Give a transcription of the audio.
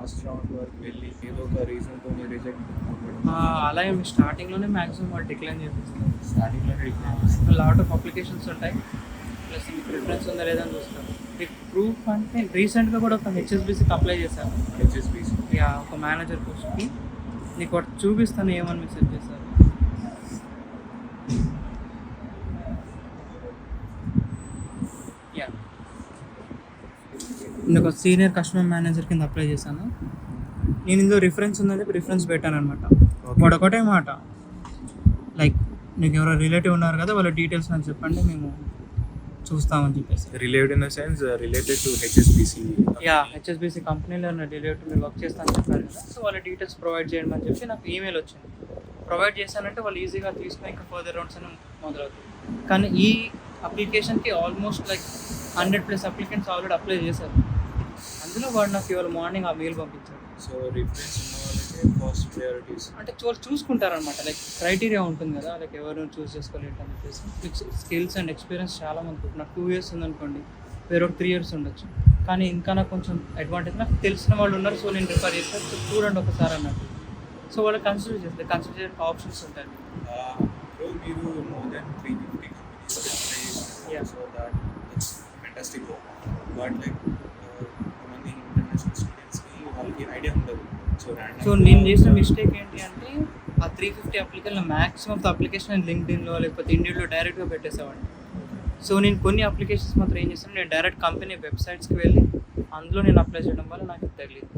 Last round వరకు వెళ్ళి ఏదో ఒక రీజన్తో రిజెక్ట్ అలా ఏమి స్టార్టింగ్లోనే మ్యాక్సిమం వాళ్ళు డిక్లైన్ చేపిస్తారు. స్టార్టింగ్లో లాట్ ఆఫ్ అప్లికేషన్స్ ఉంటాయి, ప్లస్ మీకు ప్రిఫరెన్స్ ఉందా లేదా అని చూస్తారు. మీకు ప్రూఫ్ అంటే రీసెంట్గా కూడా ఒక హెచ్ఎస్బీసీకి అప్లై చేశాను. హెచ్ఎస్బీసీ యా, ఒక మేనేజర్ పోస్ట్కి. నీకు ఒకటి చూపిస్తాను ఏమని మెసేజ్ చేశారు. యా, నేను ఒక సీనియర్ కస్టమర్ మేనేజర్ కింద అప్లై చేశాను. నేను ఇందులో రిఫరెన్స్ ఉందని చెప్పి రిఫరెన్స్ పెట్టాను అనమాట. వాడు ఒకటే మాట, లైక్ నీకు ఎవరో రిలేటివ్ ఉన్నారు కదా, వాళ్ళ డీటెయిల్స్ నాకు చెప్పండి, మేము చూస్తామని చెప్పేసి. Related in the sense related to HSBC. Yeah, HSBC కంపెనీలో ఉన్న రిలేటివ్ మీరు వర్క్ చేస్తానని చెప్పారు కదా, సో వాళ్ళ డీటెయిల్స్ ప్రొవైడ్ చేయడం అని చెప్పి నాకు ఈమెయిల్ వచ్చింది. ప్రొవైడ్ చేశానంటే వాళ్ళు ఈజీగా తీసుకుని ఇంకా ఫర్దర్ రౌండ్స్ అని మొదలవుతుంది. కానీ ఈ అప్లికేషన్కి almost like 100+ applicants already apply చేశారు. అందులో వాడు నాకు ఇవాళ మార్నింగ్ ఆ మెయిల్ పంపించాడు. సో రిఫరెన్స్ ఉన్న వాళ్ళకి ఫస్ట్ ప్రయారిటీస్ అంటే చూసుకుంటారనమాట, లైక్ క్రైటీరియా ఉంటుంది కదా, లైక్ ఎవరు చూస్ చేసుకోలేదు అని చెప్పేసి. మీకు స్కిల్స్ అండ్ ఎక్స్పీరియన్స్ చాలా మంది, నాకు 2 years ఉందనుకోండి, వేరొక 3 years ఉండొచ్చు. కానీ ఇంకా నాకు కొంచెం అడ్వాంటేజ్, నాకు తెలిసిన వాళ్ళు ఉన్నారు, సో నేను రిఫర్ చేస్తాను, సో చూడండి ఒకసారి అన్నట్టు. సో వాళ్ళు కన్సిడర్ చేయడానికి ఆప్షన్స్ ఉంటాయి. ఇప్పుడు మీరు మోర్ దెన్ 350 కంపెనీస్ అప్లై చేసినారు. So that's fantastic. But like కొంతమంది ఇంటర్నేషనల్ స్టూడెంట్స్కి వాళ్ళకి ఐడియా ఉండదు. సో నేను చేసిన మిస్టేక్ ఏంటి అంటే, ఆ 350 application maximum of the application నేను లింక్డ్ఇన్లో లేకపోతే ఇండియాలో డైరెక్ట్గా పెట్టేసేవాడిని. సో నేను కొన్ని అప్లికేషన్స్ మాత్రం ఏం చేస్తాను, నేను డైరెక్ట్ కంపెనీ వెబ్సైట్స్కి వెళ్ళి అందులో నేను అప్లై చేయడం వల్ల నాకు తెలియదు.